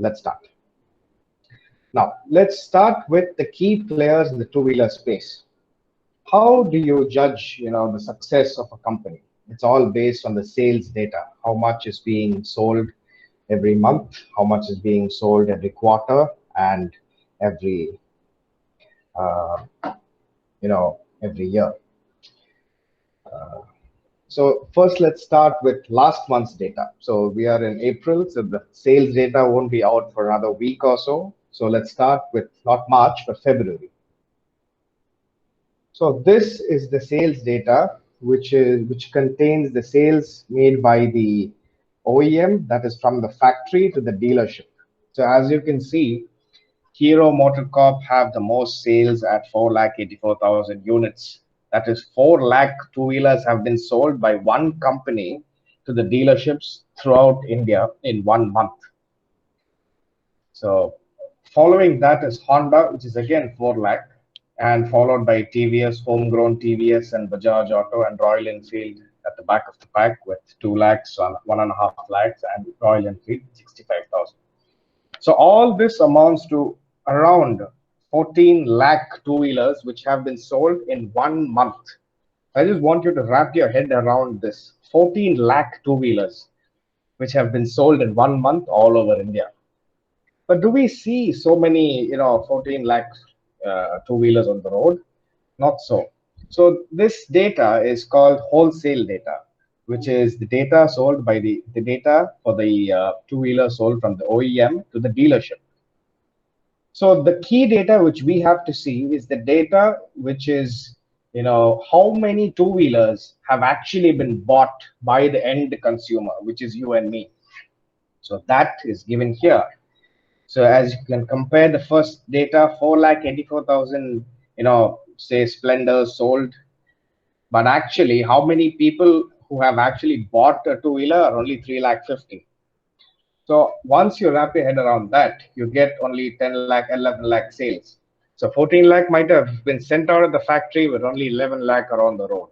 let's start. Now, let's start with the key players in the two-wheeler space. How do you judge, the success of a company? It's all based on the sales data. How much is being sold every month? How much is being sold every quarter and every, uh, every year? So first, let's start with last month's data. So we are in April, so the sales data won't be out for another week or so. So let's start with not March, but February. So this is the sales data, which contains the sales made by the OEM, that is from the factory to the dealership. So as you can see, Hero MotoCorp have the most sales at 484,000 units. That is 4 lakh two-wheelers have been sold by one company to the dealerships throughout India in 1 month. So following that is Honda, which is again 4 lakh, and followed by TVS, homegrown TVS and Bajaj Auto and Royal Enfield at the back of the pack with 2 lakhs, 1.5 lakhs, and Royal Enfield 65,000. So all this amounts to around 14 lakh two-wheelers which have been sold in 1 month. I just want you to wrap your head around this. 14 lakh two-wheelers which have been sold in 1 month all over India. But do we see so many, 14 lakh two-wheelers on the road? Not so. So this data is called wholesale data, which is the data sold by the data for the two-wheeler sold from the OEM to the dealership. So the key data which we have to see is the data which is, how many two-wheelers have actually been bought by the end consumer, which is you and me. So that is given here. So as you can compare the first data, 484,000, say Splendors sold, but actually how many people who have actually bought a two-wheeler are only 350,000. So once you wrap your head around that, you get only 10 lakh, 11 lakh sales. So 14 lakh might have been sent out of the factory with only 11 lakh around the road.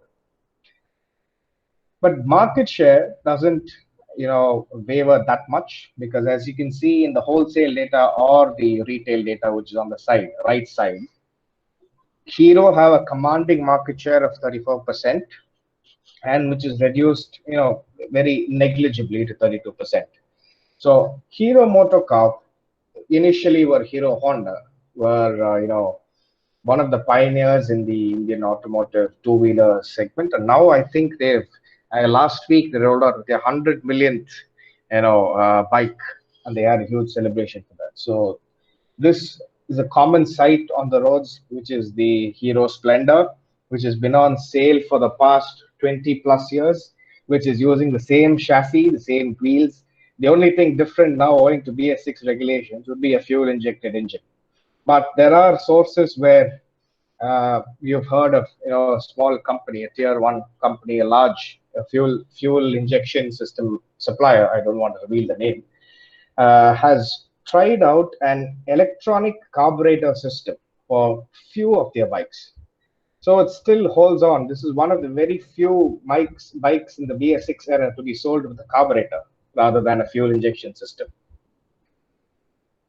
But market share doesn't, waver that much, because as you can see in the wholesale data or the retail data, which is on the side, right side, Hero have a commanding market share of 34%, and which is reduced, very negligibly to 32%. So Hero MotoCorp initially were Hero Honda, were one of the pioneers in the Indian automotive two-wheeler segment, and now I think they've last week they rolled out their 100 millionth bike, and they had a huge celebration for that. So this is a common sight on the roads, which is the Hero Splendor, which has been on sale for the past 20 plus years, which is using the same chassis, the same wheels. The only thing different now, owing to BS6 regulations, would be a fuel-injected engine. But there are sources where you've heard of, a small company, a tier 1 company, a large fuel injection system supplier, I don't want to reveal the name, has tried out an electronic carburetor system for few of their bikes. So it still holds on. This is one of the very few bikes in the BS6 era to be sold with a carburetor rather than a fuel injection system.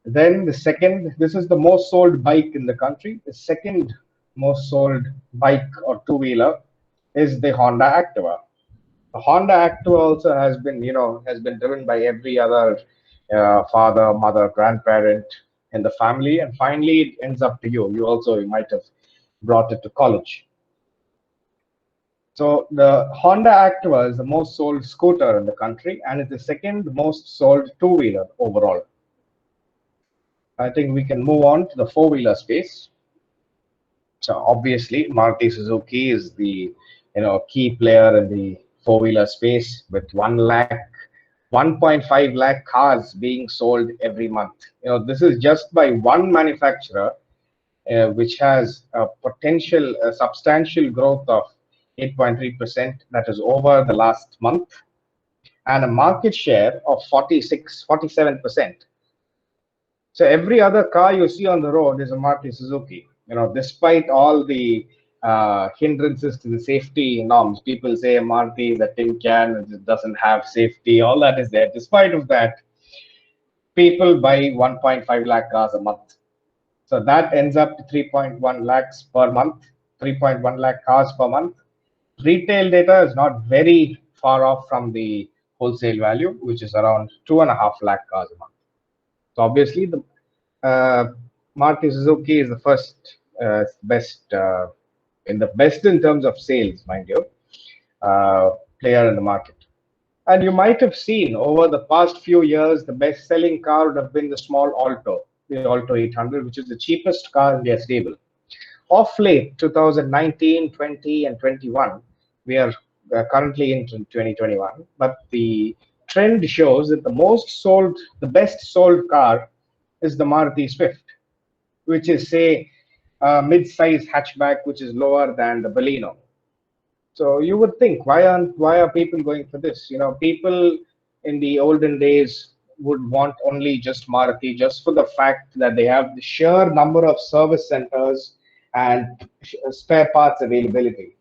Then the second, this is the most sold bike in the country. The second most sold bike or two-wheeler is the Honda Activa. The Honda Activa also has been, driven by every other father, mother, grandparent in the family, and finally it ends up to you. You might have brought it to college. So the Honda Activa is the most sold scooter in the country, and it's the second most sold two-wheeler overall. I think we can move on to the four-wheeler space. So obviously, Maruti Suzuki is the key player in the four-wheeler space with 1.5 lakh cars being sold every month. This is just by one manufacturer, which has a potential, substantial growth of 8.3%. That is over the last month, and a market share of 47%. So every other car you see on the road is a Maruti Suzuki. Despite all the hindrances to the safety norms, people say Maruti is a tin can, it doesn't have safety, all that is there. Despite of that, people buy 1.5 lakh cars a month. So that ends up to 3.1 lakhs per month, 3.1 lakh cars per month. Retail data is not very far off from the wholesale value, which is around 2.5 lakh cars a month. So obviously, the Maruti Suzuki is the first best in terms of sales, mind you, player in the market. And you might have seen over the past few years, the best-selling car would have been the small Alto, the Alto 800, which is the cheapest car in their stable. Of late, 2019, 20, and 21, we are currently in 2021, but the trend shows that the best sold car is the Maruti Swift, which is, say, a mid-size hatchback, which is lower than the Baleno. So you would think, why are people going for this? You know, people in the olden days would want only just Maruti, just for the fact that they have the sheer number of service centers and spare parts availability.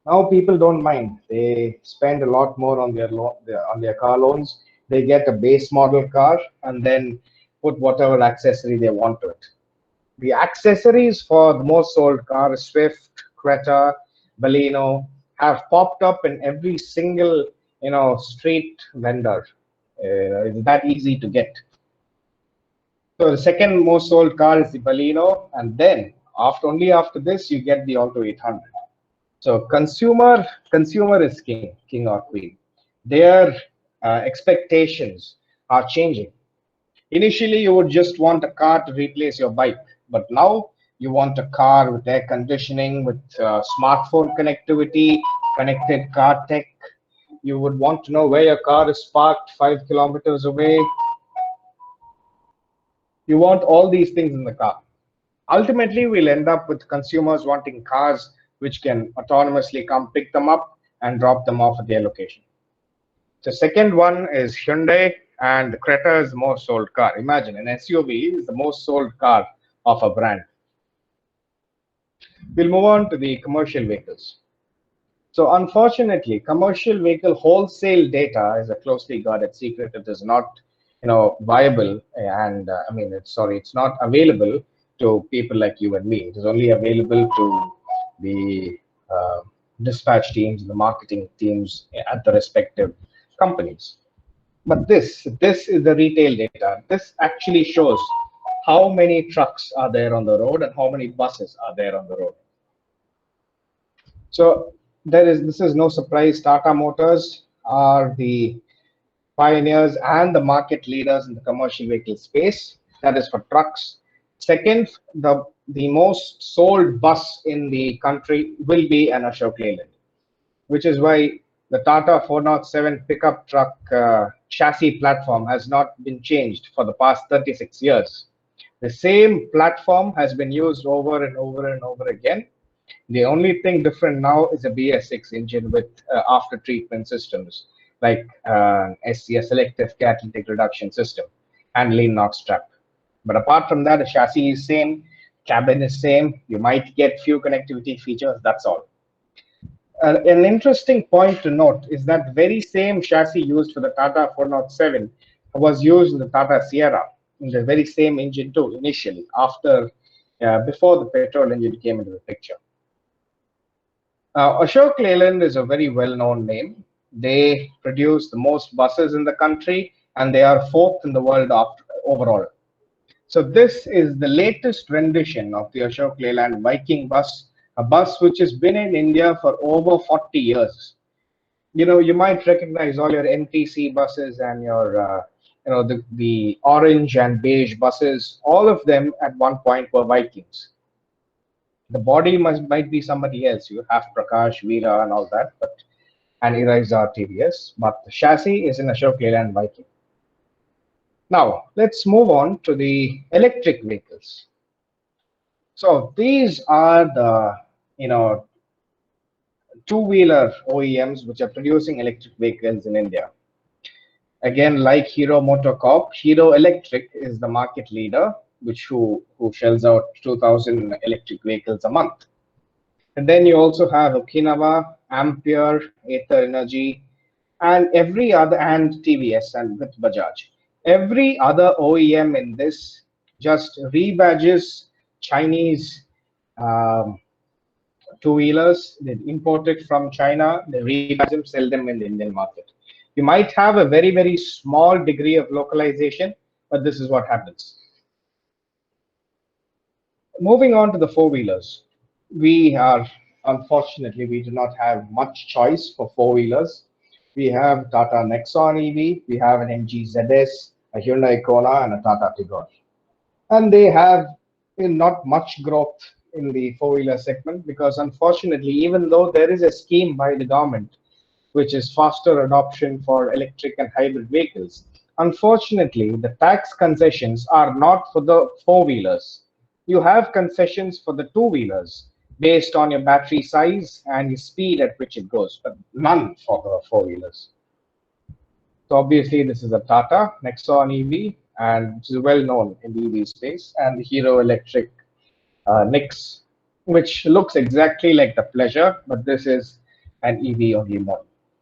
Now people don't mind. They spend a lot more on on their car loans. They get a base model car and then put whatever accessory they want to it. The accessories for the most sold cars, Swift, Creta, Baleno, have popped up in every single street vendor. It's that easy to get. So the second most sold car is the Baleno, and then only after this you get the Alto 800. So consumer is king or queen. Their expectations are changing. Initially, you would just want a car to replace your bike, but now you want a car with air conditioning, with smartphone connectivity, connected car tech. You would want to know where your car is parked 5 kilometers away. You want all these things in the car. Ultimately, we'll end up with consumers wanting cars which can autonomously come pick them up and drop them off at their location. The second one is Hyundai, and Creta is the most sold car. Imagine an SUV is the most sold car of a brand. We'll move on to the commercial vehicles. So unfortunately, commercial vehicle wholesale data is a closely guarded secret. It is not, viable, and it's not available to people like you and me. It is only available to the dispatch teams, the marketing teams at the respective companies. But this is the retail data. This actually shows how many trucks are there on the road and how many buses are there on the road. So this is no surprise. Tata Motors are the pioneers and the market leaders in the commercial vehicle space. That is for trucks. Second, the most sold bus in the country will be an Ashok Leyland, which is why the Tata 407 pickup truck chassis platform has not been changed for the past 36 years. The same platform has been used over and over and over again. The only thing different now is a BS6 engine with after treatment systems like SCS, selective catalytic reduction system, and lean NOx trap. But apart from that, the chassis is same, cabin is same. You might get few connectivity features. That's all. An interesting point to note is that very same chassis used for the Tata 407 was used in the Tata Sierra in the very same engine too initially, before the petrol engine came into the picture. Ashok Leyland is a very well-known name. They produce the most buses in the country, and they are fourth in the world overall. So this is the latest rendition of the Ashok Leyland Viking bus, a bus which has been in India for over 40 years. You might recognize all your NTC buses and your, the orange and beige buses. All of them at one point were Vikings. The body might be somebody else. You have Prakash, Veera, and all that, and Irizar TVS, but the chassis is an Ashok Leyland Viking. Now, let's move on to the electric vehicles. So these are the, two-wheeler OEMs which are producing electric vehicles in India. Again, like Hero MotoCorp, Hero Electric is the market leader, who shells out 2,000 electric vehicles a month. And then you also have Okinawa, Ampere, Ather Energy, and every other, and TVS and with Bajaj. Every other OEM in this just rebadges Chinese um, two-wheelers. They import it from China, they rebadge them, sell them in the Indian market. You might have a very, very small degree of localization, but this is what happens. Moving on to the four-wheelers, unfortunately, we do not have much choice for four-wheelers. We have Tata Nexon EV, we have an MG ZS, a Hyundai Kona, and a Tata Tigor. And they have not much growth in the four-wheeler segment because unfortunately, even though there is a scheme by the government which is faster adoption for electric and hybrid vehicles, unfortunately, the tax concessions are not for the four-wheelers. You have concessions for the two-wheelers based on your battery size and the speed at which it goes, but none for the four-wheelers. So obviously, this is a Tata Nexon EV, and which is well known in the EV space, and the Hero Electric Nix, which looks exactly like the Pleasure, but this is an EV only model.